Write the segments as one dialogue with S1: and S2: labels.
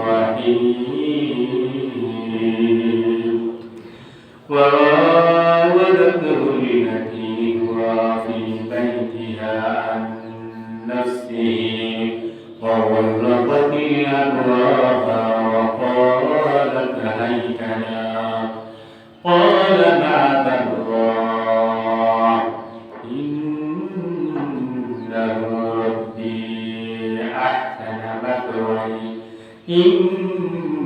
S1: الرحيم وراودته التي هو في بيتها عن نفسه وغلقت الأبواب وقالت هيت لك قال معاذ الله إنه ربي أحسن مثواي إنه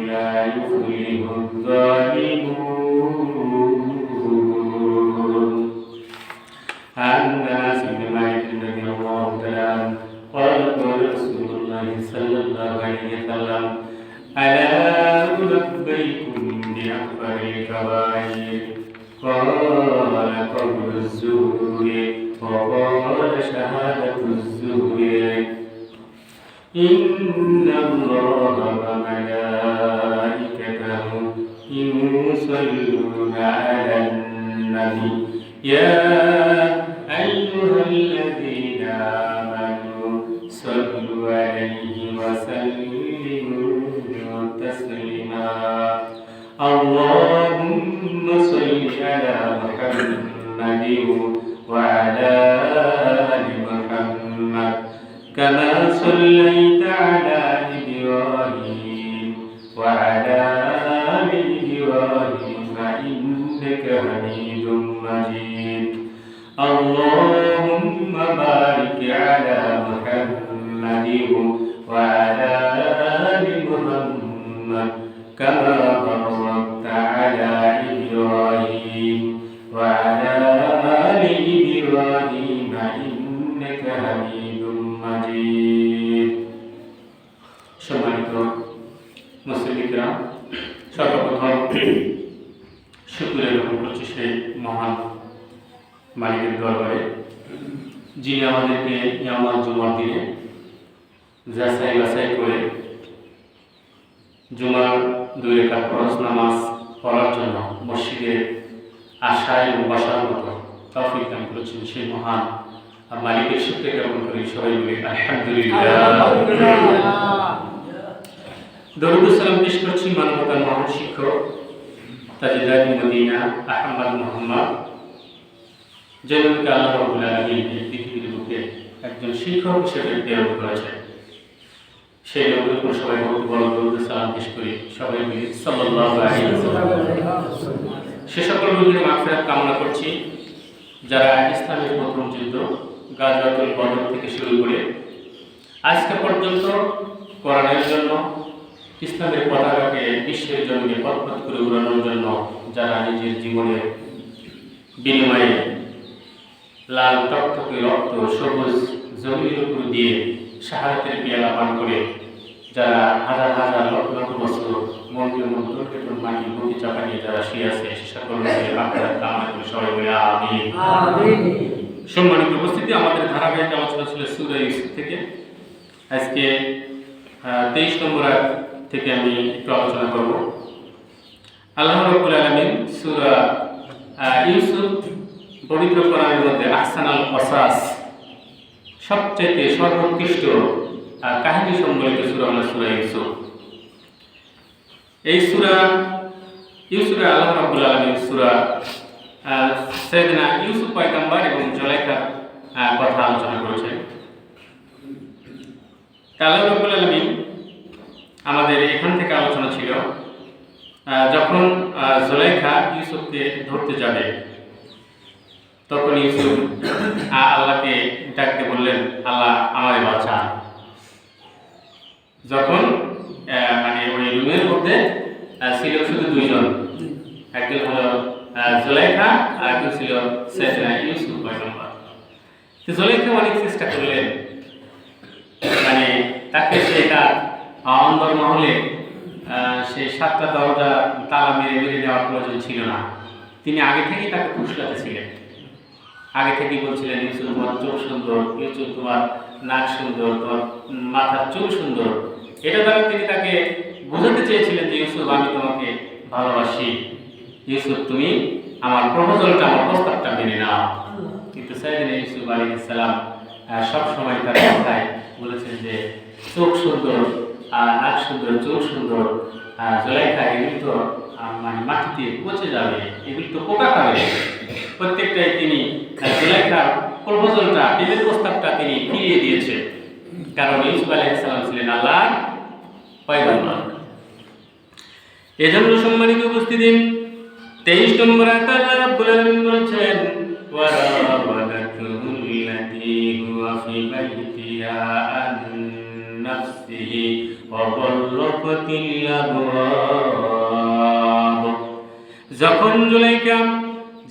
S1: لا يفلح الظالمون. عن أنس بن مالك رضي الله تعالى عنه قال قال رسول الله صلى الله عليه وسلم ألا أنبئكم بأكبر الكبائر قال قول الزور وقال شهادة الزور إن الله وملائكته يصلون على النبي يا أيها الذين آمنوا صلوا عليه وسلموا تسليما اللهم صل على محمد وعلى آل محمد كما صليت على إبراهيم وعلى آل إبراهيم إنك حميد مجيد اللهم بارك على محمد وعلى آل محمد كما باركت على إبراهيم وعلى آل إبراهيم إنك حميد مجيد. সম্মানিত মুসলিমরা, সর্বপ্রথম শুকরিয়া জ্ঞাপন করছি সেই মহান মালিকের দরবারে যিনি আমাদেরকে ইয়ামাল জুমার দিনে যাচাই বাছাই করে জুমার 2 রাকাত ফরজ নামাজ পড়ার জন্য মসজিদে আসা এবং বসার মতো তৌফিক দান করেছেন সেই মহান মালিকের শুকরিয়া জ্ঞাপন করি। সবাই বলি আলহামদুলিল্লাহ। দরুদ সালাম পেশ করছি মানবতার মহান শিক্ষক তাজদারি মদিনা আহমদ মোহাম্মদ যিনি আল্লাহ রাব্বুল আলামিন এই পৃথিবীর বুকে একজন শিক্ষক হিসেবে প্রেরণ করেছেন। সেই লোকের উপর সবাই বহুত বড় দরুদ সালাম পেশ করি। সবাই মিলে সাল্লাল্লাহু আলাইহি ওয়াসাল্লাম। সে সকল লোকের মাগফিরাত কামনা করছি যারা ইসলামের প্রথম যুদ্ধ গাজওয়াতুল বদর থেকে শুরু করে আজকে পর্যন্ত কোরআনের জন্য ইসলামের পতাকাকে বিশ্বের জমিনে পথ করে উড়ানোর জন্য যারা নিজের জীবনের বিনিময়ে লাল টকটকে রক্ত সবুজ জমির উপর দিয়ে শাহাদাতের পেয়ালা পান করে যারা হাজার হাজার লক্ষ লক্ষ বছর মন্দির মন্দির মাটি বুকে চাপা নিয়ে যারা শুয়ে আছে সে সকল কামনা করে সবাই বলে আমিন। সম্মানিত উপস্থিতি, আমাদের ধারাবাহিক আলোচনা ছিল সূরা ইউসুফ থেকে। আজকে 23 নম্বর আয়াত থেকে আমি একটু আলোচনা করব। আল্লাহ রাব্বুল আলামিন সূরা ইউসুফ পবিত্র কোরআনের মধ্যে আহসানাল কসাস সবচেয়ে সর্বোৎকৃষ্ট কাহিনী সম্বলিত সূরা হলো সূরা ইউসুফ। এই সূরা ইউসুফে আল্লাহ রাব্বুল আলামিন সূরা সাইয়েদনা ইউসুফ পয়গম্বর এবং জুলাইখার কথা আলোচনা করেছেন। আল্লাহ রাব্বুল আলামিন আমাদের এখান থেকে আলোচনা ছিল যখন জুলাইখা ইউসুফকে ধরতে যাবে তখন ইউসুফ আল্লাহকে ডাকতে বললেন, আল্লাহ আমারে বাঁচান। যখন মানে ওই রুমের মধ্যে ছিল শুধু 2 জন, একজন হলো জুলাইখা আর একজন ছিল সাইয়েদনা ইউসুফ পয়গম্বর। তো জুলাইখা অনেক চেষ্টা করলেন, মানে তাকে সেটা অন্দরমহলে সেই 7টা দরজা তালা মেরে নেওয়ার প্রয়োজন ছিল না। তিনি আগে থেকেই তাকে ফুসলাতে ছিলেন, আগে থেকেই বলছিলেন ইউসুফ তোমার চোখ সুন্দর, ইউসুফ তোমার নাক সুন্দর, তোমার মাথার চুল সুন্দর। এটা দ্বারা তিনি তাকে বোঝাতে চেয়েছিলেন যে ইউসুফ আমি তোমাকে ভালোবাসি, ইউসুফ তুমি আমার প্রপোজালটা আমার প্রস্তাবটা মেনে নাও। কিন্তু সাইয়েদনা ইউসুফ আলাইহিস সালাম সব সময় তার কথায় বলেছেন যে চোখ সুন্দর, নাক সুন্দর, চোখ সুন্দর, জুলাইখা এগুলি তো মানে মাটিতে পচে যাবে, এগুলি তো পোকা খাবে। প্রত্যেকটাই তিনি জুলাইখার প্রপোজালটা, বিয়ের প্রস্তাবটা তিনি ফিরিয়ে দিয়েছেন, কারণ ইউসুফ আলাইহিস সালাম ছিলেন আল্লাহর পয়গম্বর। এজন্য সম্মানিত উপস্থিতি 23 নম্বর আয়াতে আল্লাহ রাব্বুল আলামিন বলেছেন ওয়া রাওয়াদাতুল্লাতী হুয়া ফি বাইতিহা আন নাফসিহি ওয়া গাল্লাকাতিল আবওয়াব। যখন জুলাইখা,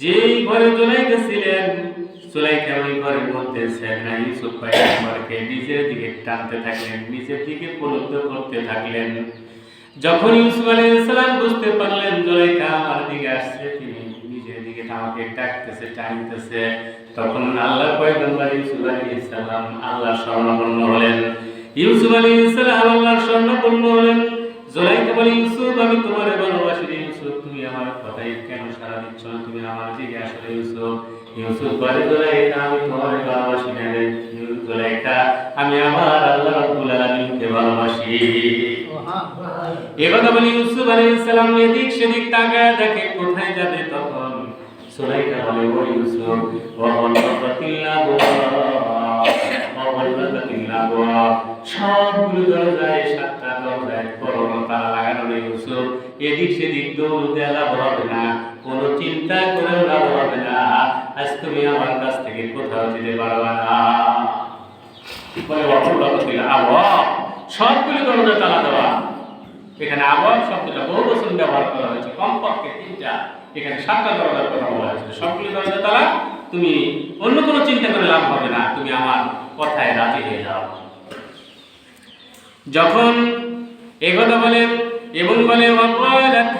S1: যেই ঘরে জুলাইখা ছিলেন, জুলাইখা ওই ঘরের মধ্যে সাইয়েদনা ইউসুফ পয়গম্বরকে নিজের দিকে টানতে থাকলেন, নিজের দিকে প্রলুব্ধ করতে থাকলেন। যখন ইউসুফ আলাইহিস সালাম বুঝতে পারলেন জুলাইখা আমার দিকে আসছে, তিনি নিজের দিকে আমাকে ডাকতেছে, টানতেছে, তখন আল্লাহর পয়গম্বর ইউসুফ আলাইহিস সালাম আল্লাহর শরণাপন্ন হলেন। ইউসুফ আলাইহিস সালাম আল্লাহর শরণাপন্ন হলেন। জুলাইখা বলে, ইউসুফ আমি তোমারে ভালোবাসি রে ইউসুফ, তুমি আমার কথাই কেন সাড়া দিচ্ছ না, তুমি আমার দিকে আসো রে ইউসুফ। ইউসুফ বলে, জুলাইখা আমি তোমারে ভালোবাসি না রে জুলাইখা, আমি আমার আল্লাহ রাব্বুল আলামিনকে ভালোবাসি। এবার বলি ইউসুফ আলাইহিস সালাম এদিক সেদিক তাকায় দেখে কোথায় যাবে, তখন জুলাইখা বলে, ও ইউসুফ ওয়া গাল্লাকাতিল আবওয়াব, সবগুলো দরজায়, 7টা দরজায় বড় তালা লাগানো রে ইউসুফ, এদিক সেদিক দৌড় দেওয়া লাভ হবে না, কোনো চিন্তা করেও লাভ হবে না, আজ তুমি আমার কাছ থেকে কোথাও যেতে পারবে না। বলে ওয়া গাল্লাকাতিল আবওয়াব, সবগুলো দরজায় তালা দেওয়া। এখানে আবওয়াব শব্দটা বহু বচন ব্যবহার করা হয়েছে, কমপক্ষে 3টা, এখানে 7টা দরজার কথা বলা হয়েছে। সবগুলো দরজা তালা, তুমি অন্য কোনো চিন্তা করে লাভ হবে না, তুমি আমার কথায় রাজি হয়ে যাও। যখন একথা বলেন এবং বলে ওয়াকালাত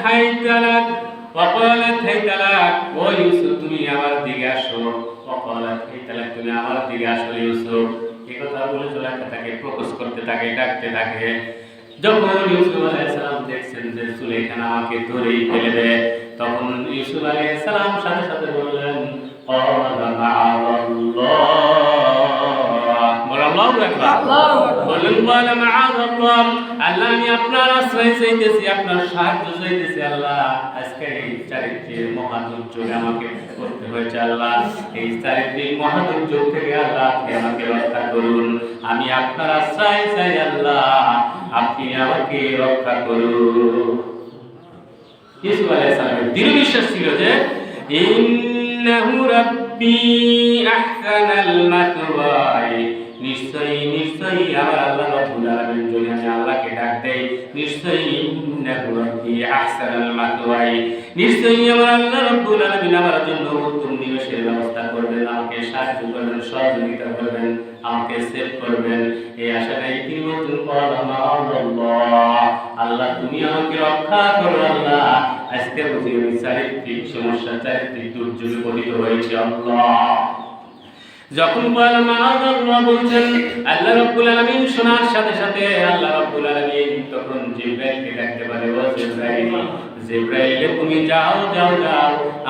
S1: হাইতালাক, ও ইউসুফ তুমি আমার দিকে আসো, ওয়াকালাত হাইতালাক, তুমি আমার দিকে আসো ইউসুফ, একথা বলে জুলাইখা তাকে প্রপোজ করতে থাকে, ডাকতে থাকে। যখন ইউসুফ আলাইহিস সালাম দেখছেন যে জুলাইখা আমাকে ধরেই ফেলবে, তখন ইউসুফ আলাইহিস সালাম সাথে সাথে বললেন ক্বালা মাআযাল্লাহ, আল্লাহু আকবার, বলেন ক্বালা মাআযাল্লাহ, আল্লাহ আমি আপনার আশ্রয় চাইতেছি, আপনার সাহায্য চাইতেছি আল্লাহ, আজকে এই চারিত্রিক মহাদুর্যোগে আমাকে করতে হয়েছে আল্লাহ, এই চারিত্রিক মহাদুর্যোগ থেকে আল্লাহ আপনি আমাকে রক্ষা করুন, আমি আপনার আশ্রয় চাই আল্লাহ, আপনি আমাকে রক্ষা করুন। ইউসুফ আলাইহিস সালামের দৃঢ় বিশ্বাস ছিল যে ইন্নাহু রাব্বি আহসানাল মাতওয়াই, নিশ্চয়ই আমার আল্লাহ রাব্বুল আলামিন, যদি আমি আল্লাহকে ডাক দেই, নিশ্চয়ই ইন্নাহু রাব্বি আহসানাল মাতওয়াই, নিশ্চয়ই আমার আল্লাহ রাব্বুল আলামিন আমার জন্য উত্তম নিবাসের ব্যবস্থা করবেন, আমাকে সাহায্য করবেন, সহযোগিতা করবেন, আমাকে সেভ করবেন। এই আশাটাই তিনি বলতেন আল্লাহ তুমি আমাকে রক্ষা করো আল্লাহ, আজকে বুঝি আমি চারিত্রিক সমস্যা, চারিত্রিক দুর্যোগে পতিত হয়েছে আল্লাহ। যখন আল্লাহ বলছেন আল্লাহ রাব্বুল আলামিন শোনার সাথে সাথে আল্লাহ রাব্বুল আলামিন তখন জিবরাইলকে ডাকতে পারে, ও জিবরাইল তুমি যাও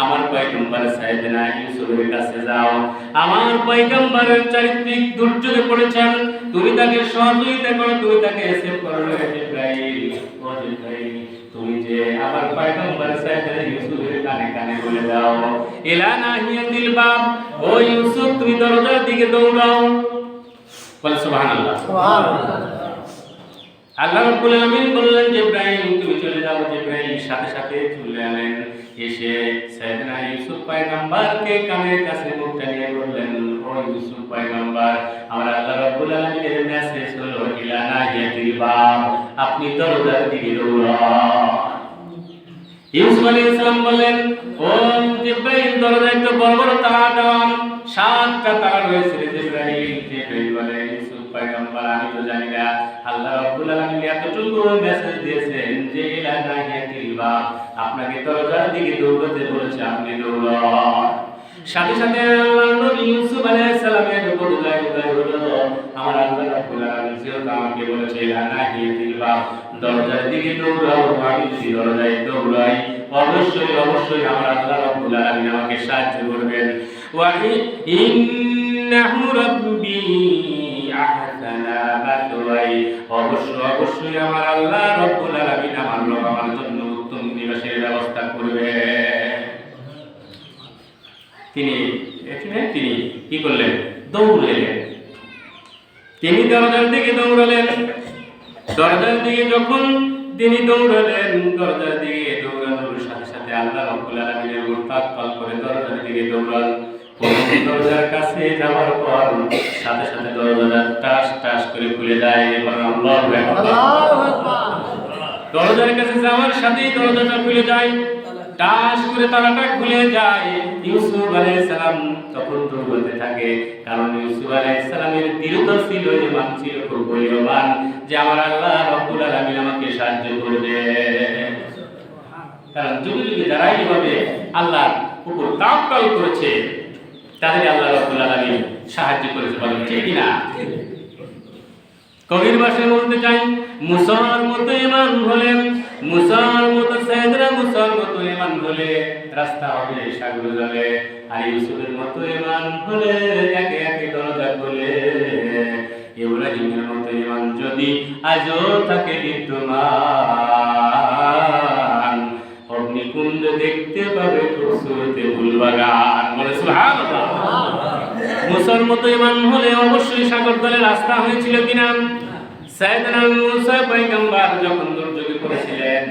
S1: আমার পয়গম্বর সাইয়েদনা ইউসুফের কাছে যাও, আমার পয়গম্বরের চারিত্রিক দুর্যোগে পড়েছেন, তুমি তাকে সহযোগিতা করো, তুমি তাকে সেভ করো। জিবরাইল, ও জিবরাইল তুমি যে আমার পয়গম্বর সাইয়েদনা ইউসুফের কানে কানে বলে দাও, ইলা নাহিয়াতিল বাব, ও ইউসুফ তুমি দরজার দিকে দৌড়াও। বল সুবহানাল্লাহ, সুবহানাল্লাহ। আল্লাহ রাব্বুল আলামিন বললেন জিবরাইল তুমি চলে যাও। জিবরাইল সাথে সাথে চলে এলেন, এসে সাইয়েদনা ইউসুফ পয়গম্বরকে কানের কাছে মুখটা নিয়ে বললেন, ও ইউসুফ পয়গম্বর আমার আল্লাহ রাব্বুল আলামিনের মেসেজ হলো ইলা নাহিয়াতিল বাব, আপনি দরজার দিকে দৌড়ান। ইউসুফ আলাইহিস সালাম বললেন, ও জিবরাইল দরজায় তো বড় বড় তালা দেওয়া, 7টা তালা রয়েছে। জিবরাইল বলে, ইউসুফ পয়গম্বর আমি তো জানি না, আল্লাহ রাব্বুল আলামিন এতটুকু মেসেজ দিয়েছেন যে ইলা নাহিয়াতিল বাব, আপনাকে দরজার দিকে দৌড়াতে বলেছে, আপনি দৌড়ান। সাথে সাথে আল্লাহর নবী ইউসুফ আলাইহিস সালামের বদলায় হলো, আমার আল্লাহ রাব্বুল আলামিন যেহেতু আমাকে বলেছে ইলা নাহিয়াতিল বাব, দরজার দিকে দৌড়াও, আমি যদি দরজায় দৌড়াই অবশ্যই আমার আল্লাহ রাব্বুল আলামিন আমাকে সাহায্য করবেন। ওয়া ইন্নাহু রাব্বি আহসানা মাতওয়াই, অবশ্যই আমার আল্লাহ রব্বুল আলামিন আমার জন্য উত্তম নিবাসের ব্যবস্থা করবে। তিনি কি করলেন? দৌড়ালেন। তিনি দরজার দিকে দৌড়ালেন। দরজার দিকে যখন তিনি দৌড়ালেন, দরজার দিকে দৌড়ানোর সাথে সাথে আল্লাহ রাব্বুল আলামিনের উপর তাওয়াক্কুল করে দরজার দিকে দৌড়ান। দরজার কাছে যাওয়ার পর সাথে সাথে দরজাটা টাস টাস করে খুলে যায়। এবার আল্লাহু আকবার। দরজার কাছে যাওয়ার সাথেই দরজাটা খুলে যায়, টাস করে তালাটা খুলে যায়। ইউসুফ আলাইহিস সালাম তখন দৌড়াতে থাকে, কারণ ইউসুফ আলাইহিস সালামের দৃঢ়তা ছিল, ঈমান ছিল খুব বলিয়ান যে আমার আল্লাহ রাব্বুল আলামিন আমাকে সাহায্য করবে। কারণ যুগে যুগে যারা এইভাবে আল্লাহর উপর তাওয়াক্কুল করেছে তাদের আল্লাহ রাব্বুল আলামিন সাহায্য করেছে, বলেন ঠিক কিনা? কবির ভাষায় বলতে চাই, মুসার মতো ঈমান হলেন, মুসার মতো সাইয়েদনা মুসার মতো ঈমান হলে রাস্তা হবে সাগর জলে, আর ইউসুফের মতো ঈমান হলে একে একে দরজা খোলে। ইব্রাহিমের মতো ঈমান যদি আজও থাকে বিদ্যমান, অগ্নিকুণ্ড দেখতে পাবে খুবসুরতে ফুলবাগান, বলে সুবহানাল্লাহ। মুসার মতো ঈমান হলে অবশ্যই সাগর তলে রাস্তা হয়েছিল কিনা? সাইয়েদনা মুসা পয়গম্বর যখন দুর্যোগে পড়েছিলেন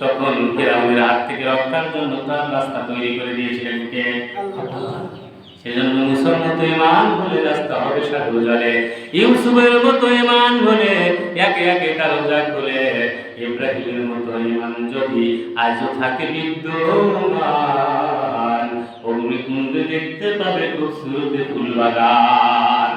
S1: তখন ফিরাউনের হাত থেকে রক্ষার জন্য তার রাস্তা তৈরি করে দিয়েছিলেন কে? আল্লাহ। সেজন্য মুসার মতো ঈমান হলে রাস্তা হবে সাগর জলে, ইউসুফের মতো ঈমান হলে একে একে দরজা খোলে। ইব্রাহিমের মতো ঈমান যদি আজও থাকে বিদ্যমান, অগ্নিকুণ্ড দেখতে পাবে খুবসুরত ফুলবাগান।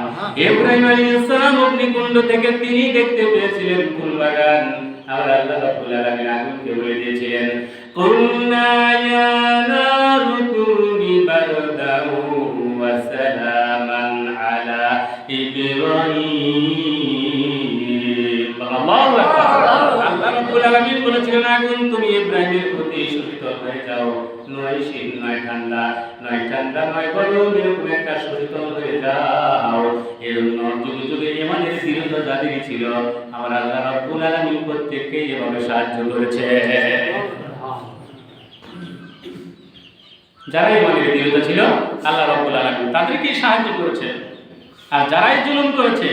S1: ইব্রাহিম আলাইহিস সালাম অগ্নিকুণ্ড থেকে তিনি দেখতে পেয়েছিলেন ফুলবাগান। আর আল্লাহ রাব্বুল আলামিন আগুনকে বলে দিয়েছিলেন, কুল্না ইয়া নারু কুনি বারদান ওয়া সালামান আলা ইব্রাহিম। আল্লাহু আকবার। আল্লাহ রাব্বুল আলামিন বলেছিলেন, আগুন তুমি ইব্রাহিমের প্রতি শীতল হয়ে যাও, নয় শীত নয় ঠান্ডা, নয় ঠান্ডা নয় গরম, এরকম একটা শীতল হয়ে যাও। এজন্য যুগে যুগে ঈমানের দৃঢ়তা যাদের ছিল আমার আল্লাহ রাব্বুল আলামিন প্রত্যেককে এভাবে সাহায্য করেছে। যারা ঈমানের দৃঢ়তা ছিল আল্লাহ রাব্বুল আলামিন তাদেরকে সাহায্য করেছে। আর যারাই জুলুম করেছে,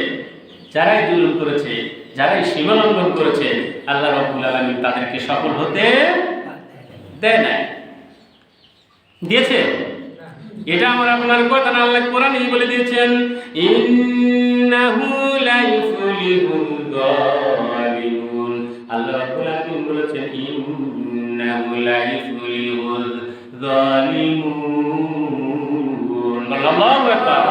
S1: যারাই সীমা লঙ্ঘন করেছে, আল্লাহ রাব্বুল আলামিন তাদেরকে সফল হতে দেয় না। দিয়েছে? এটা আমার আপনার কথা না, আল্লাহ কোরআনেই বলে দিয়েছেন, ইন্নাহু লা ইউফলিহুল যালিমুন। আল্লাহ রাব্বুল আলামিন বলেছেন, ইন্নাহু লা ইউফলিহুল যালিমুন। আল্লাহু আকবার।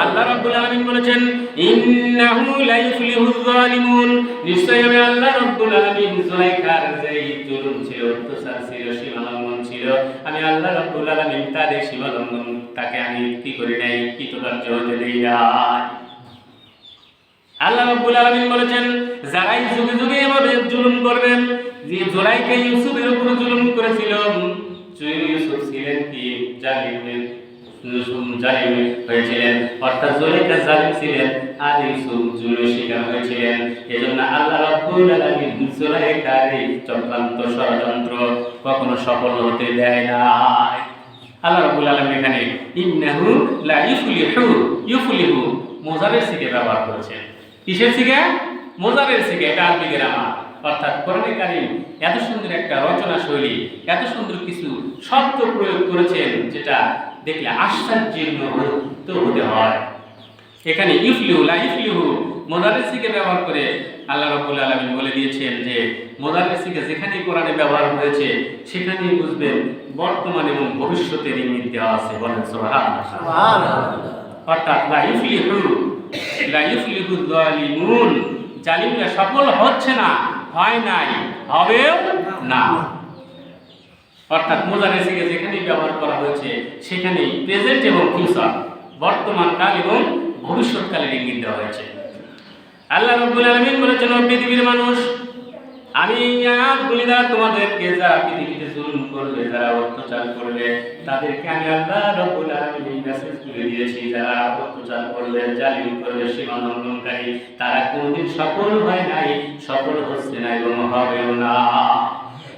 S1: আল্লাহ রাব্বুল আলামিন বলেছেন, ইন্নাহু লা ইউফলিহুল যালিমুন। নিশ্চয়ই আমি আল্লাহ রাব্বুল আলামিন জুলাইখার যেই জুলুম ছিল, অত্যাচার ছিল, সীমা লঙ্ঘন ছিল, আমি আল্লাহ রাব্বুল আলামিন তাদের সীমা লঙ্ঘন তাকে আমি কি করি নাই, কৃতকার্য হতে দেই নাই। আল্লাহ রাব্বুল আলামিন বলেছেন, যারাই যুগে যুগে এভাবে জুলুম করবেন, যে জুলাইখা ইউসুফের উপর জুলুম করেছিল, ইউসুফ ছিলেন কি জালিম হয়েছিলেন, অর্থাৎ জুলাইখা জালিম ছিলেন আর ইউসুফ জুলুমের শিকার হয়েছিলেন। এজন্য আল্লাহ রাব্বুল আলামিন জুলাইখার এই চক্রান্ত ষড়যন্ত্র কখনো সফল হতে দেয় নাই। আল্লাহ রাব্বুল আলামিন এখানে ইন্নাহু লা ইউফলিহু মুজারের সিগে ব্যবহার করেছেন। কিসের সিগে? মুজারের সিগে। এটা আরবি গ্রামার। অর্থাৎ কোরআনে কারীম এত সুন্দর একটা রচনা শৈলী, এত সুন্দর কিছু শব্দ প্রয়োগ করেছেন যেটা দেখলে আশ্চর্যজনক হতে হয়। এখানে ইউফলিহু লা ইউফলিহু মুজারের সিগে ব্যবহার করে আল্লাহ রাব্বুল আলামিন বলে দিয়েছেন যে মুজারের সিগে যেখানে কোরআনে ব্যবহার হয়েছে সেখানেই বুঝবেন বর্তমান এবং ভবিষ্যতের ইঙ্গিত দেওয়া আছে। বলেন সুবহানাল্লাহ। অর্থাৎ লা ইউফলিহু যালিমুন, জালিমরা সফল হচ্ছে না, হয় নাই, হবেও না। অর্থাৎ মুজারের সিগে যেখানেই ব্যবহার করা হয়েছে সেখানেই প্রেজেন্ট এবং ফিউচার, বর্তমান কাল এবং ভবিষ্যৎকালের ইঙ্গিত দেওয়া হয়েছে। আল্লাহ রাব্বুল আলামিন বলেছেন, পৃথিবীর মানুষ, আমি আয়াতগুলি দ্বারা তোমাদেরকে যা পৃথিবীতে জুলুম করবে, যারা অত্যাচার করবে, তাদেরকে আমি আল্লাহ রাব্বুল আলামিন মেসেজ করে দিয়েছি, যারা অত্যাচার করবে, জালিম করবে, সীমা লঙ্ঘনকারী, তারা কোনদিন সফল হয় নাই, সফল হচ্ছে না এবং হবেও না।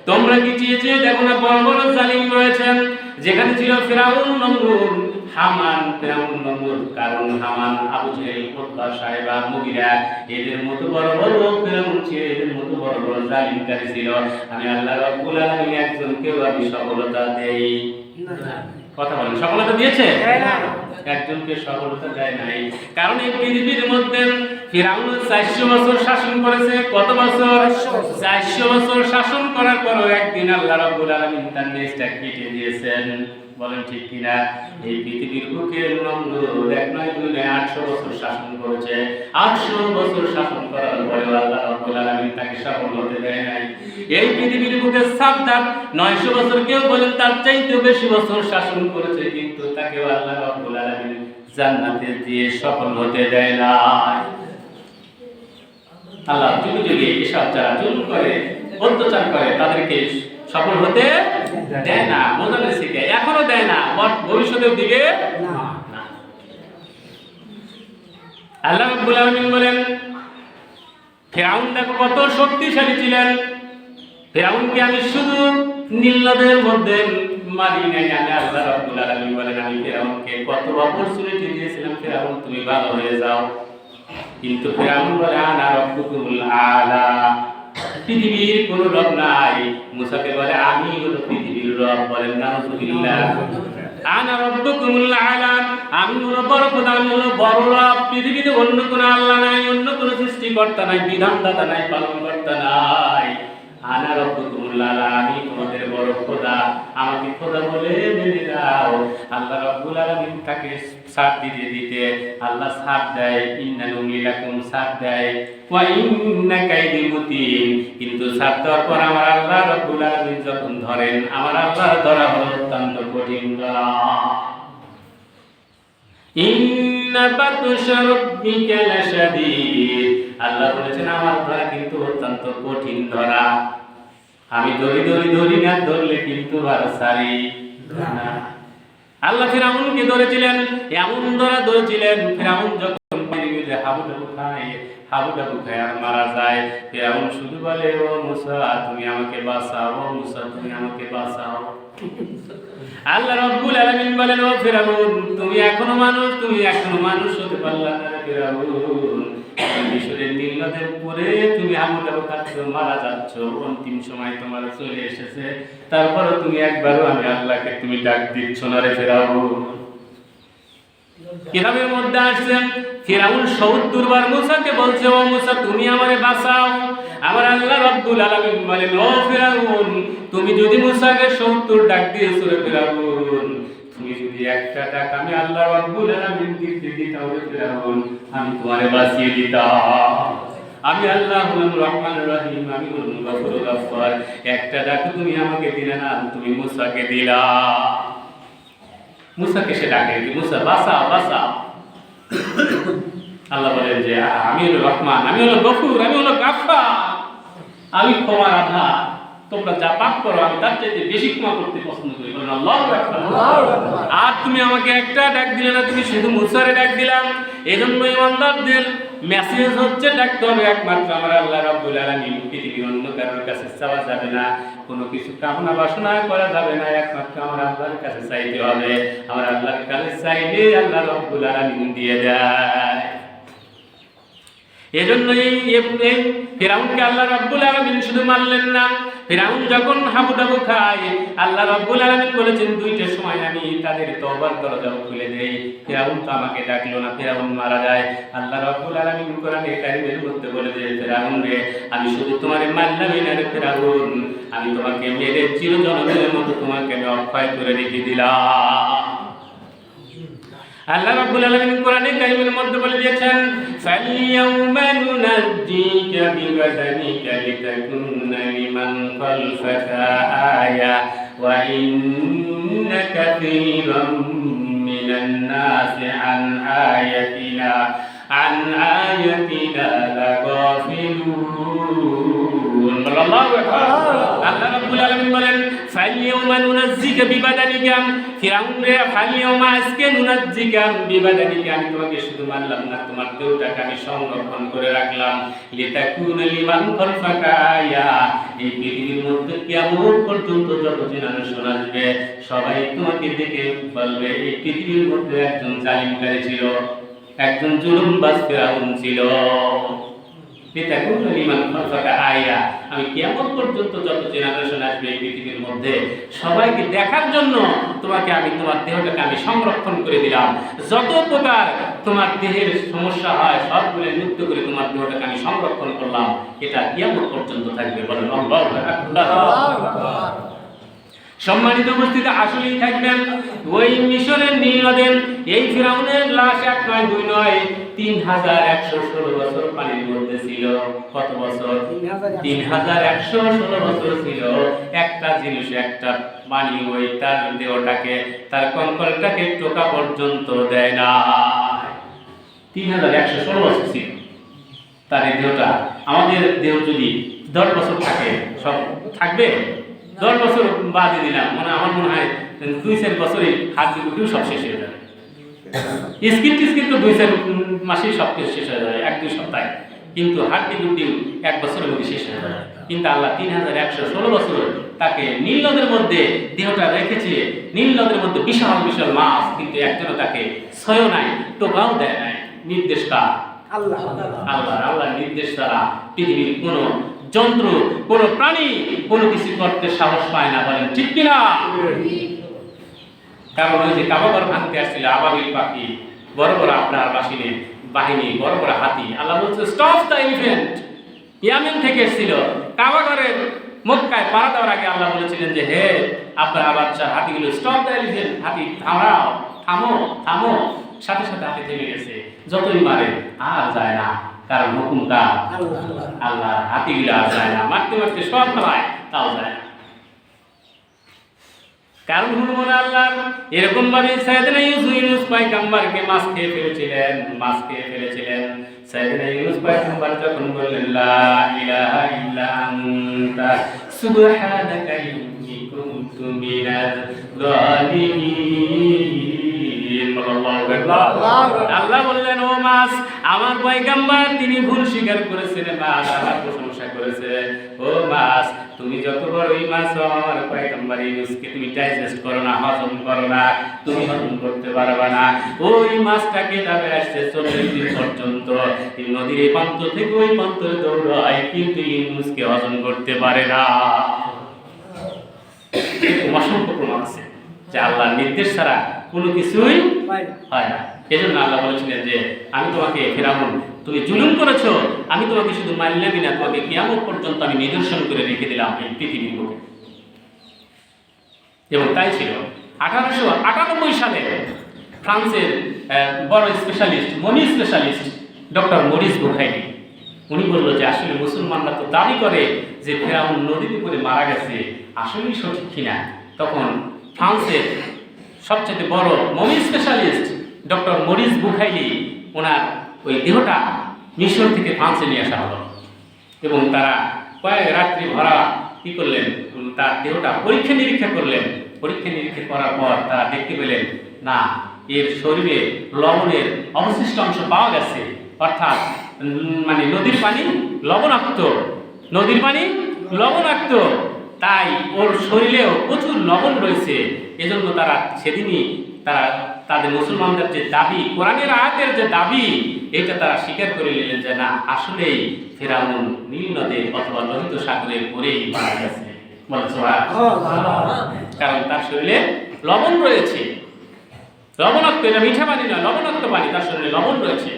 S1: তোমরা কি চেয়ে দেখো না, বড় বড় জালিম রয়েছেন, যেখানে ছিল ফিরাউন, নমরুদ, হামান, ফিরাউন, নমরুদ, কারণ হামান, আবু জেহেল, উতবা, সাইবা, মুগিরা, এদের মতো বড় বড় ফিরাউন ছিল, এদের মতো বড় বড় জালিমকারী ছিল। আমি আল্লাহ রাব্বুল আলামিন একজনকেও আমি সফলতা দেই না। কথা বলেন, সফলতা দিয়েছে? একজনকে সফলতা দেয় নাই। কারণ এই পৃথিবীর মধ্যে ফিরাউন 400 বছর শাসন করেছে। কত বছর? 400 বছর শাসন করার পরও একদিন আল্লাহ রাব্বুল আলামিন তার নেজটা কেটে দিয়েছেন। বলেন ঠিক কিনা? এই পৃথিবীর বুকে নমরুদ 1 নয় 2 নয় 800 বছর শাসন করেছে। 800 বছর শাসন করার পরে আল্লাহ রাব্বুল আলামিন তাকে সফল হতে দেয় নাই। এই পৃথিবীর বুকে সাদ্দাত 900 বছর, কেউ বলেন তার চাইতেও বেশি বছর শাসন করেছে, কিন্তু তাকে আল্লাহ রাব্বুল আলামিন জান্নাতে দিয়ে সফল হতে দেয় না। আল্লাহ যুগে যুগে এসব যারা জুলুম করে, অত্যাচার করে, তাদেরকে সফল হতে দেয় না। বোঝানো শিখে এখনো দেয় না, ভবিষ্যতেও দিবে না। আল্লাহ রাব্বুল আলামিন বলেন, ফিরাউন দেখো কত শক্তিশালী ছিলেন। ফিরাউনকে আমি শুধু নীল নদের মধ্যে মারি নাই, আমি আল্লাহ রাব্বুল আলামিন বলেন আমি ফিরাউনকে কত অপরচুনিটি দিয়েছিলাম, ফিরাউন তুমি ভালো হয়ে যাও। কিন্তু ফিরাউন বলে আনা রাব্বুকুমুল আলা, পৃথিবীর কোনো রব নাই। মুসাকে বলে আমি হলো পৃথিবীর রব। বলেন নাউযুবিল্লাহ। আনা রাব্বুকুমুল আলা, আমি হলো বড় খোদা, আমি হলো বড় রব। পৃথিবীতে অন্য কোনো আল্লাহ নাই, অন্য কোনো সৃষ্টিকর্তা নাই, বিধানদাতা নাই, পালনকর্তা নাই। আনা রাব্বুকুমুল আলা, আমি তোমাদের বড় খোদা, আমাকে খোদা বলে মেনে নাও। আল্লাহ রাব্বুল আলামিন তাকে সাথ দিতে দিতে আল্লাহ সাথ দেয়, ইন্না নুমিলাকুম সাথ দেয়, ওয়া ইন্না কাইদি মতিন। কিন্তু সাথ দেওয়ার পর আমার আল্লাহ রাব্বুল আলামিন যখন ধরেন, আমার আল্লাহর ধরা হলো অত্যন্ত কঠিন ধরা। ইন্না বাতশা রাব্বিকা লাশাদীদ, আল্লাহ বলেছেন আমার ধরা কিন্তু অত্যন্ত কঠিন ধরা। আমি ধরি না, ধরলে কিন্তু আর ছাড়ি না। আল্লাহ ফিরাউনকে ধরেছিলেন, এমন ধরা ধরেছিলেন, ফিরাউন যখন পানিতে হাবুডুবু খায় আর মারা যায়, ফিরাউন শুধু বলে ও মুসা তুমি আমাকে বাঁচাও, ও মুসা তুমি আমাকে বাঁচাও। আল্লাহ রাব্বুল আলামিন বলেন ও ফিরাউন তুমি এখনো মানুষ হতে পারলা না। ফিরাউন মিশরের নীল নদের উপরে তুমি হাবুডুবু খাচ্ছ, মারা যাচ্ছ, অন্তিম সময় তোমার চলে এসেছে, তারপরে তুমি একবারও আমি আল্লাহকে তুমি ডাক দিচ্ছ না রে ফিরাউন। কিতাবের মধ্যে আসছে ফিরাউন 70 বার মুসাকে বলছে ও মুসা তুমি আমারে বাঁচাও। আমার আল্লাহ রাব্বুল আলামিন বলেন ও ফিরাউন তুমি যদি মুসাকে 70 ডাক দিয়েছো রে ফিরাউন, তুমি যদি একটা ডাক আমি আল্লাহ রাব্বুল আলামিন দিতে দিতাম রে ফিরাউন, আমি তোমারে বাঁচিয়ে দিতাম। আমি আল্লাহ হলাম রহমানুর রহিম, আমি হলাম গফুরুর গফফার। একটা ডাক তুমি আমাকে দিলে না, তুমি মুসাকে দিলা। মুসাকে সে ডাকে মুসা বাঁচাও বাঁচাও। আল্লাহ বলেন যে আমি হলো রহমান, আমি হলো গফুর, আমি হলো গাফফার, আমি ক্ষমার আধার। তোমরা যা পাপ করো আমি তার চাইতে বেশি ক্ষমা করতে পছন্দ করি। বলেন আল্লাহু আকবার। আর তুমি আমাকে একটা ডাক দিলে না, তুমি শুধু মুসারে ডাক দিলাম। এজন্য ইমানদারদের মেসেজ হচ্ছে ডাকতে হবে একমাত্র আমার আল্লাহ রাব্বুল আলামিন। পৃথিবীর অন্য কারোর কাছে চাওয়া যাবে না, কোনো কিছু কামনা বাসনা করা যাবে না, একমাত্র আমার আল্লাহর কাছে চাইতে হবে। আমার আল্লাহর কাছে চাইলে আল্লাহ রাব্বুল আলামিন দিয়ে দেয়। এজন্যই ফিরাউনকে আল্লাহ রাব্বুল আলামিন শুধু মারলেন না, ফিরাউন যখন হাবুডুবু খায় আল্লাহ রাব্বুল আলামিন বলেছেন দুইটার সময় আমি তাদের তওবার দরজাও খুলে দেই। ফিরাউন তো আমাকে ডাকলো না, ফিরাউন মারা যায়। আল্লাহ রাব্বুল আলামিন কোরআনে কারীমের মধ্যে বলে যে ফিরাউন রে আমি শুধু তোমারে মারলামই না রে ফিরাউন, আমি তোমাকে মেরে চিরজনমের মতো তোমাকে আমি অক্ষয় করে রেখে দিলাম। আল্লাহ রাব্বুল আলামিন কোরআনে কারীমের মধ্যে বলে দিয়েছেন ফালিয়াউমা নুনাজ্জিকা বিবাদানিকা লিতাকুনা লিমান খালফাকা আয়া ওয়া ইন্না কাসীরাম মিনান নাসি আন আয়াতিনা লাগাফিলুন। আল্লাহু আকবার। আল্লাহ রাব্বুল আলামিন বলেন ফালিয়াউমা নুনাজ্জিকা বিবাদানিকা, ফিরাউন রে ফালিয়াউমা আজকে নুনাজ্জিকা বিবাদানিকা, আমি তোমাকে শুধু মারলাম না, তোমার দেহটাকে আমি সংরক্ষণ করে রাখলাম, লিতাকুনা লিমান খালফাকা আয়া, এই পৃথিবীর মধ্যে কিয়ামত পর্যন্ত যত জেনারেশন আসবে সবাই তোমাকে দেখে বলবে এই পৃথিবীর মধ্যে একজন জালিমকারী ছিল, একজন জুলুমবাজ ফিরাউন ছিল। লিতাকুনা লিমান খালফাকা আয়া, আমি কিয়ামত পর্যন্ত যত জেনারেশন আসবে এই পৃথিবীর মধ্যে সবাইকে দেখার জন্য তোমাকে আমি তোমার দেহটাকে আমি সংরক্ষণ করে দিলাম। যত প্রকার তোমার দেহের সমস্যা হয় সবগুলো মুক্ত করে তোমার দেহটাকে আমি সংরক্ষণ করলাম। এটা কিয়ামত পর্যন্ত থাকবে। বলেন আল্লাহু আকবার। সম্মানিত উপস্থিতি, আসলেই থাকবেন ওই মিশরের নীল নদের এই ফিরাউনের লাশ এক নয় দুই নয় 3116 বছর পানির মধ্যে ছিল। কত বছর? 3116 বছর ছিল। একটা জিনিস, একটা পানি ওই তার দেহটাকে, তার কঙ্কলটাকে টোকা পর্যন্ত দেয় না। 3116 বছর ছিল তার এই দেহটা। আমাদের দেহ যদি 10 বছর থাকে সব থাকবে? 10 বছর বাদে দিলাম, মানে আমার মনে হয় 2-4 বছরে হাত গুটিও সব শেষ হয়ে যাবে। স্কিন টিস্কিন তো 2-4 মাসেই সব কিছু শেষ হয়ে যাবে, 1-2 সপ্তাহে। কিন্তু হাড্ডি গুটি 1 বছরের মধ্যে শেষ হয়ে যাবে। কিন্তু আল্লাহ 3116 বছর তাকে নীল নদের মধ্যে দেহটা রেখেছে। নীল নদের মধ্যে বিশাল বিশাল মাছ, কিন্তু একজনও তাকে ছয়ও নাই, টোকাও দেয় নাই। নির্দেশ কার? আল্লাহ। আল্লাহর নির্দেশ দ্বারা পৃথিবীর কোনো যন্ত্র, কোনো প্রাণী কোনো কিছু করতে সাহস পায় না। বলেন ঠিক কিনা? কারণ ওই যে কাবাঘর ভাঙতে আসছিল আবাবিল পাখি, বড় বড় আপনার বাহিনী, বড় বড় হাতি, আল্লাহ বলছে স্টপ দ্য এলিফ্যান্ট। ইয়ামেন থেকে এসেছিল কাবাঘরের মক্কায় পাড়া দেওয়ার আগে আল্লাহ বলেছিলেন যে হে আপনার বাচ্চা হাতিগুলো, স্টপ দ্য এলিফ্যান্ট, হাতি থামাও, থামো থামো। সাথে সাথে হাতি থেমে গেছে। যতই মারে আর যায় না, কারণ হুকুমটা আল্লাহ। হাতিগুলো আর যায় না, মারতে মারতে সব থামায়, তাও যায় না, কারণ হুকুম আল্লাহর। এরকম ভাবে সাইয়েদনা ইউনূস পয়গম্বরকে মাছ খেয়ে ফেলেছিলেন। সাইয়েদনা ইউনূস পয়গম্বর যখন বললেন লা ইলাহা ইল্লা আনতা সুবহানাকা ইন্নী কুনতু মিনাজ জালিমিন। আল্লাহ বললেন ও মাছ, আমার পয়গম্বর তিনি ভুল স্বীকার করেছেন, মাছ আমার প্রশংসা করেছে। ও মাছ, তুমি যত বড়ই মাছ আমার পয়গম্বর ইউনূসকে তুমি ডাইজেস্ট করো না, হজম করো না, তুমি হজম করতে পারবে না। ওই মাছটাকে যাবে আসছে 40 দিন পর্যন্ত এই নদীর এই প্রান্ত থেকে ওই প্রান্তে দৌড়ায়, কিন্তু ইউনূসকে হজম করতে পারে না। অসংখ্য প্রমাণ আছে যে আল্লাহর নির্দেশ ছাড়া কোনো কিছুই হয় না। এজন্য আল্লাহ বলেছিলেন যে আমি তোমাকে ফিরাউন, তুমি জুলুম করেছো, আমি তোমাকে শুধু মারলামই না, তোমাকে কিয়ামত পর্যন্ত আমি নিদর্শন করে রেখে দিলাম এই পৃথিবীর বুকে। এবং তাই ছিল 1898 সালে ফ্রান্সের বড় স্পেশালিস্ট, মনি স্পেশালিস্ট ডক্টর মরিস বুখাইলি, উনি বলল যে আসলে মুসলমানরা তো দাবি করে যে ফিরাউন নদীর উপরে মারা গেছে, আসলেই সঠিক কিনা। তখন ফ্রান্সের সবচেয়ে বড় mummy specialist doctor Maurice Bucaille, ওনার ওই দেহটা মিশর থেকে ফ্রান্সে নিয়ে আসা হলো। এবং তারা কয়েক রাত্রি ভরা কি করলেন, তার দেহটা পরীক্ষা নিরীক্ষা করলেন। পরীক্ষা নিরীক্ষা করার পর তারা দেখতে পেলেন না, এর শরীরে লবণের অবশিষ্ট অংশ পাওয়া গেছে, অর্থাৎ মানে নদীর পানি লবণাক্ত, তাই ওর শরীরেও প্রচুর লবণ রয়েছে। এজন্য তারা সেদিনই তাদের মুসলমানদের যে দাবি, কোরআনের আয়াতের যে দাবি, এটা তারা স্বীকার করে নিলেন যে না, আসলেই ফিরাউন নীল নদে অথবা লোহিত সাগরের পরেই মারা গেছে। কারণ তার শরীরে লবণ রয়েছে, লবণাক্ত, এটা মিঠা পানি নয়, লবণাক্ত পানি, তার শরীরে লবণ রয়েছে।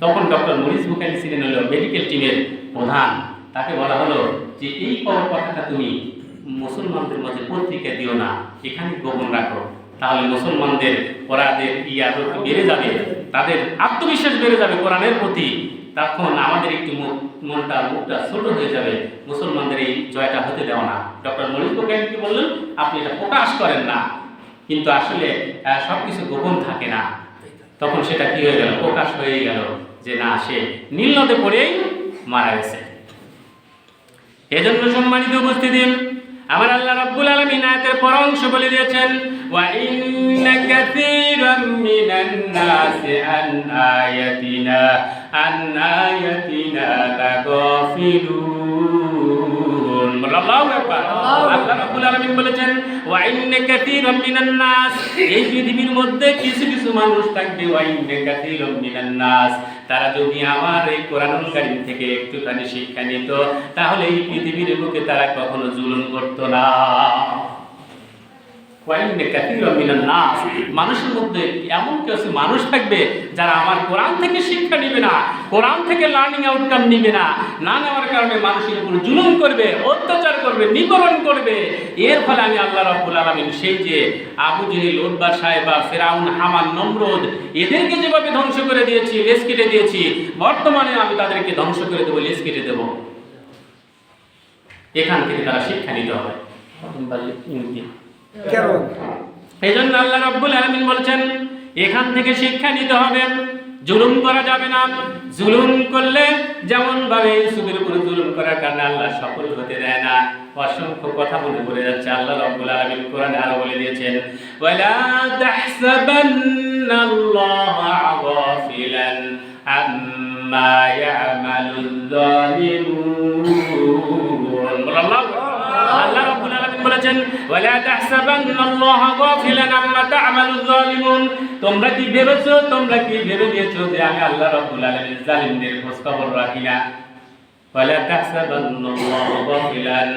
S1: তখন ডক্টর মরিস বুখাইলি ছিলেন হলো মেডিকেল টিমের প্রধান। তাকে বলা হলো যে এই কথাটা তুমি মুসলমানদের মধ্যে পত্রিকা দিও না, এখানে গোপন রাখো, তাহলে মুসলমানদের ওরাদের আদর বেড়ে যাবে, তাদের আত্মবিশ্বাস বেড়ে যাবে কোরআনের প্রতি। তখন আমাদের একটু মুখটা ছোট হয়ে যাবে, মুসলমানদের এই জয়টা হতে দেওয়া না। ডক্টর মরিস বুখাইলিকে বললেন আপনি এটা প্রকাশ করেন না, কিন্তু আসলে সব কিছু গোপন থাকে না। তখন সেটা কি হয়ে গেল, প্রকাশ হয়ে গেল যে না, সে নীল নদে পড়েই মারা গেছে। এজন্য সম্মানিত উপস্থিতি, আমার আল্লাহ রাব্বুল আলামিন আয়াতের পর অংশ বলে দিয়েছেন, ওয়া ইন্না কাসীরাম মিনান নাসি আন আয়াতিনা লাগাফিলুন। আল্লাহু আকবার। আল্লাহ রাব্বুল আলামিন বলেছেন, ওয়া ইন্না কাসীরাম মিনান নাস, এই পৃথিবীর মধ্যে কিছু কিছু মানুষ থাকবে, ওয়া ইন্না কাসীরাম মিনান নাস, তারা যদি আমার এই কোরআনুল কারীম থেকে একটুখানি শিক্ষা নিত, তাহলে এই পৃথিবীর বুকে তারা কখনো জুলুম করতো না। মানুষের মধ্যে এমন কিছু মানুষ থাকবে যারা আমার কোরআন থেকে শিক্ষা নিবে না, কোরআন থেকে লার্নিং আউটকাম নিবে না, না নেওয়ার কারণে মানুষের উপর জুলুম করবে, অত্যাচার করবে, নিপীড়ন করবে। এর ফলে আমি আল্লাহ রাব্বুল আলামিন সেই যে আবু জেহেল, উতবা, সাইবা, ফিরাউন, হামান, নমরুদ, এদেরকে যেভাবে ধ্বংস করে দিয়েছি, লেজ কেটে দিয়েছি, বর্তমানে আমি তাদেরকে ধ্বংস করে দেবো, লেজ কেটে দেবো। এখান থেকে তারা শিক্ষা নিতে হবে। এই জন্য আল্লাহ রাব্বুল আলামিন বলেছেন, এখান থেকে শিক্ষা নিতে হবে, জুলুম করা যাবে না। জুলুম করলে যেমন ভাবে ইউসুফের উপর জুলুম করার কারণে আল্লাহ সফল হতে দেয় না। অসংখ্য কথা বলে যাচ্ছে। আল্লাহ রাব্বুল আলামিন কোরআনে আরো বলে দিয়েছেন, ওয়ালা তাহসাবান্নাল্লাহা গাফিলান আম্মা ইয়ামালুয যালিমুন। আল্লাহ রাব্বুল আলামিন বলেছেন, ওয়ালা তাহসাবান্নাল্লাহা গাফিলান আম্মা তা'মালুয যালিমুন, তোমরা কি ভেবে নিয়েছো যে আমি আল্লাহ রাব্বুল আলামিন জালিমদের খোঁজ খবর রাখি না? ওয়ালা তাহসাবান্নাল্লাহা গাফিলান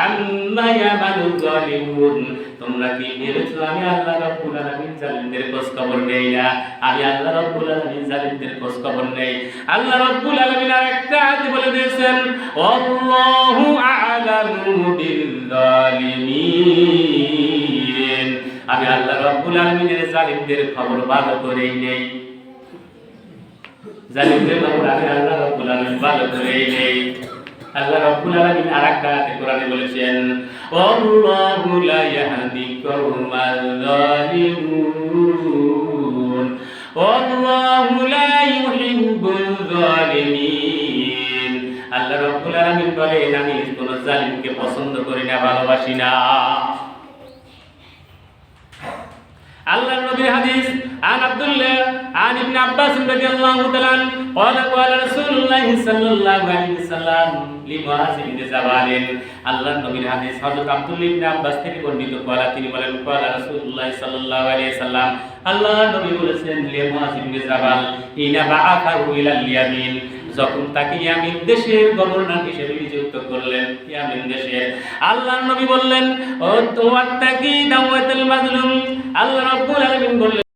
S1: আম্মা ইয়ামালুয যালিমুন, তোমরা কি ভেবেছো আমি আল্লাহ রাব্বুল আলামিন জালিমদের খোঁজ খবর নেই না? আমি আল্লাহ রাব্বুল আলামিন জালিমদের খোঁজ খবর নেই। আল্লাহ রাব্বুল আলামিন আরেকটা আয়াতে বলে দিয়েছেন, আল্লাহু আ'লামু বিল জালিমিন, আমি আল্লাহ রাব্বুল আলামিনের জালিমদের খবর ভালো করেই নেই। জালিমদের খবর আমি আল্লাহ রাব্বুল আলামিন ভালো করেই নেই। আল্লাহ রাব্বুল আলামিন আরেকটা আয়াতে কোরআনে বলেছেন, আল্লাহু লা ইয়াহদি কওমাল যালিমুন, আল্লাহু লা ইউহিব্বুল যালিমিন। আল্লাহ রাব্বুল আলামিন বলেন, আমি কোন জালিমকে পছন্দ করি না, ভালোবাসি না। আল্লাহর নবীর হাদিস, আন আব্দুল্লাহ আন ইবনে আব্বাস রাদিয়াল্লাহু তাআলা ক্বালা ক্বালা রাসূলুল্লাহ সাল্লাল্লাহু আলাইহি ওয়াসাল্লাম লিমুআয ইবনে জাবাল। আল্লাহর নবীর হাদিস হযরত আব্দুল্লাহ ইবনে আব্বাস থেকে বর্ণিত। ক্বালা, তিনি বলেন, ক্বালা রাসূলুল্লাহ সাল্লাল্লাহু আলাইহি ওয়াসাল্লাম, আল্লাহর নবী বলেছেন, লিমুআয ইবনে জাবাল ইনা বাআথাহু ইলাল ইয়ামিন, যখন তাকে ইয়ামিন দেশের গভর্নর হিসেবে নিযুক্ত করলেন, ইয়ামিন দেশের, আল্লাহর নবী বললেন, ও তোয়াত্তাকি দাওয়াতুল মাজলুম, আল্লাহ রাব্বুল আলামিন বললেন,